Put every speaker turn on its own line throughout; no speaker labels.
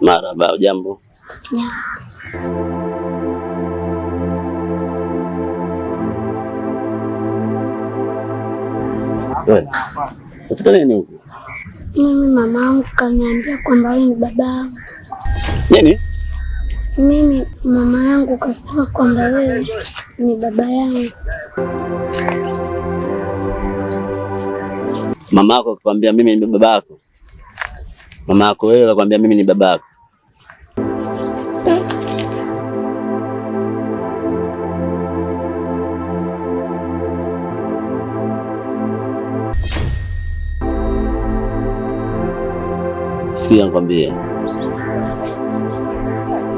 Marahaba, jambo. Sasa nini huko?
Mimi mamangu kaniambia kwamba wewe ni babangu.
Nini?
Mimi mama yangu kasema kwamba wewe ni baba yangu.
Mama yako akwambia mimi ni baba yako? Mama yako wewe akwambia mimi ni baba yako? Sikia nikwambie.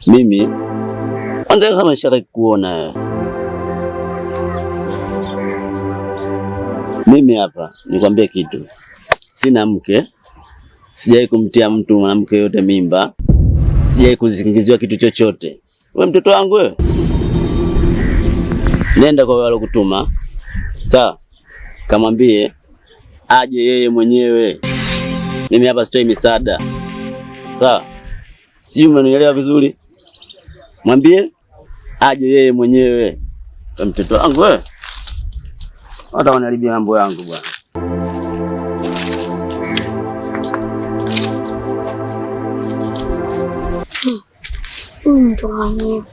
Mimi kwanza kama nishaka kuona mimi hapa nikwambie kitu. Sina mke. Sijai kumtia mtu mwanamke yote mimba. Sijai kuzingiziwa kitu chochote. Wewe mtoto wangu wewe. Nenda kwa wale kutuma. Sawa? Kamwambie aje yeye mwenyewe. Mimi hapa sitoi misaada. Sawa? Si umenielewa vizuri? Mwambie aje yeye mwenyewe. Kwa mtoto wangu wewe. Hata wanaharibia mambo yangu bwana.
Mtu mwenyewe.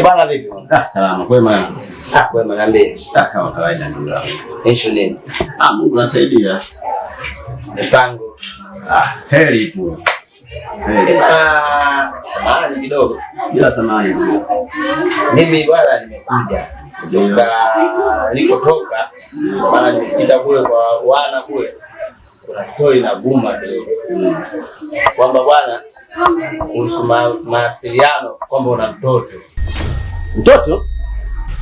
Bwana vipi?
Salama, kwema.
Kwema niambie.
Kama kawaida ndio.
Kesho nini?
Mungu asaidia.
Mipango.
Heri tu. Heri.
Samahani kidogo.
Bila samahani.
Mimi bwana nimekuja. Nilikotoka maana nimepita kule kwa wana kule. Kuna story na vuma kidogo. Kwamba bwana kuhusu mawasiliano kwamba una mtoto.
Mtoto?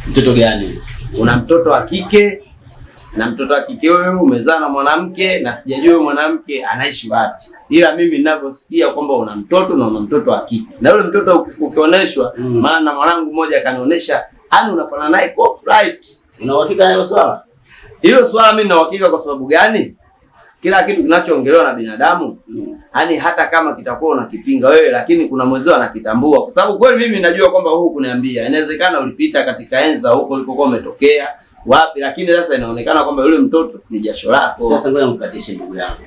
Mtoto gani?
Una mtoto wa kike na mtoto wa kike wewe umezaa na mwanamke na sijajua mwanamke anaishi wapi. Ila mimi ninavyosikia kwamba una mtoto na una mtoto wa kike. Na yule mtoto ukioneshwa maana mwanangu mmoja kanionyesha ani unafanana naye copyright.
Una uhakika na hilo swala?
Hilo swala mimi nina uhakika kwa sababu gani? Kila kitu kinachoongelewa na binadamu, yani hata kama kitakuwa unakipinga wewe lakini kuna mwenzio anakitambua. Kwa sababu kweli mimi najua kwamba huku kuniambia inawezekana ulipita katika enza huko ulipokuwa umetokea wapi, lakini sasa inaonekana kwamba yule mtoto ni jasho lako.
Sasa ngoja nikukatishe ndugu yangu.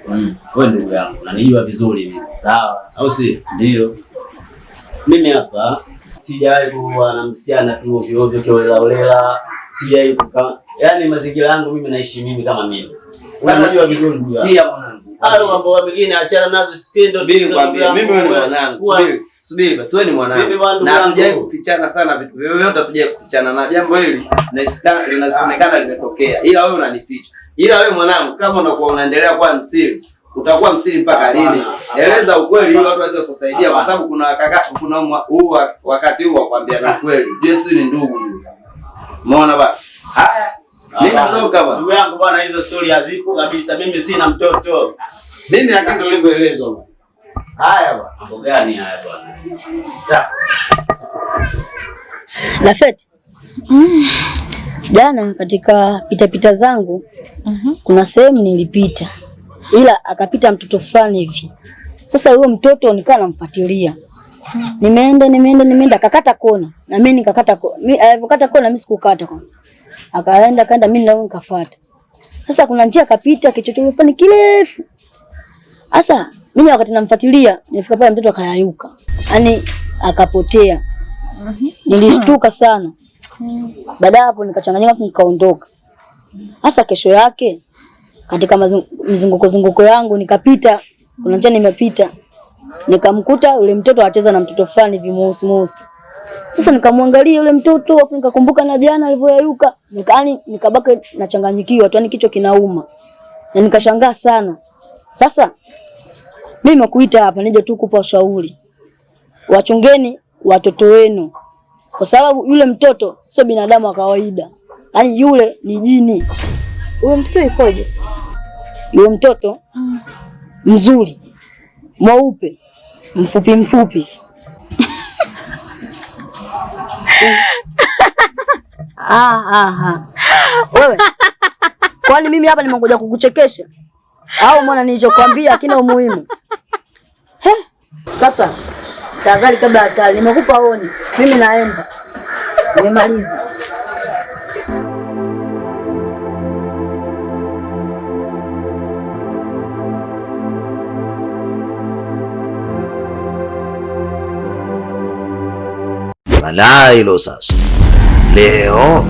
Wewe ndugu yangu, unanijua vizuri mimi.
Sawa,
au si?
Ndio.
Mimi hapa sijawahi kuwa na msichana tu ovyo ovyo kiolela olela. sijai kukaa. Yaani mazingira yangu mimi naishi mimi kama mimi. Unajua vizuri ndugu. Sikia mwanangu. Mambo mengine achana nazo, skendo
bila kwambia mimi wewe ni mwanangu. Subiri basi, wewe ni mwanangu. Na hatujai kufichana sana vitu. Wewe yote hatujai kufichana na jambo hili linasemekana limetokea. Ila wewe unanificha. Ila wewe mwanangu, kama unakuwa unaendelea kuwa msiri, utakuwa msiri mpaka lini? Eleza ukweli ili watu waweze kusaidia, kwa sababu kuna wakati huu wa kuambia na kweli. Yesu ni ndugu. Umeona bwana? Haya. Mimi natoka bwana.
Ndugu yangu bwana, hizo story hazipo kabisa. Mimi sina mtoto.
Mimi lakini ndio nilivyoelezwa. Haya bwana.
Mambo gani haya bwana?
Lafeti. Jana katika pitapita zangu kuna sehemu nilipita, ila akapita mtoto fulani hivi. Sasa huyo mtoto nikaa namfuatilia. Nimeenda akakata kona na mimi nikakata kona. Alipokata kona mimi sikukata kwanza. Akaenda mimi ndio nikafuata. Sasa kuna njia akapita kichochoro fulani kirefu. Sasa mimi wakati namfuatilia nilifika pale mtoto akayayuka. Yaani akapotea. Nilishtuka sana. Baada hapo nikachanganyika nikaondoka. Sasa kesho yake katika mzunguko yangu nikapita, kuna njia nimepita. Nikamkuta yule mtoto anacheza na mtoto fulani vimuhusi. Sasa nikamwangalia yule mtoto afu nikakumbuka na jana alivyoyayuka. Nikabaki nachanganyikiwa tu, kichwa kinauma. Na nikashangaa sana. Sasa mimi nimekuita hapa nije tu kukupa ushauri. Wachungeni watoto wenu. Kwa sababu yule mtoto sio binadamu wa kawaida. Yaani yule ni jini.
Huyo mtoto yukoje?
Yule mtoto mzuri, mweupe, mfupi. Wewe. Kwani mimi hapa nimekuja kukuchekesha? Au mbona nilichokuambia hakina umuhimu? Sasa tazali kabla hatari. Nimekupa oni. Mimi naenda. Nimemaliza.
Balaa hilo sasa. Leo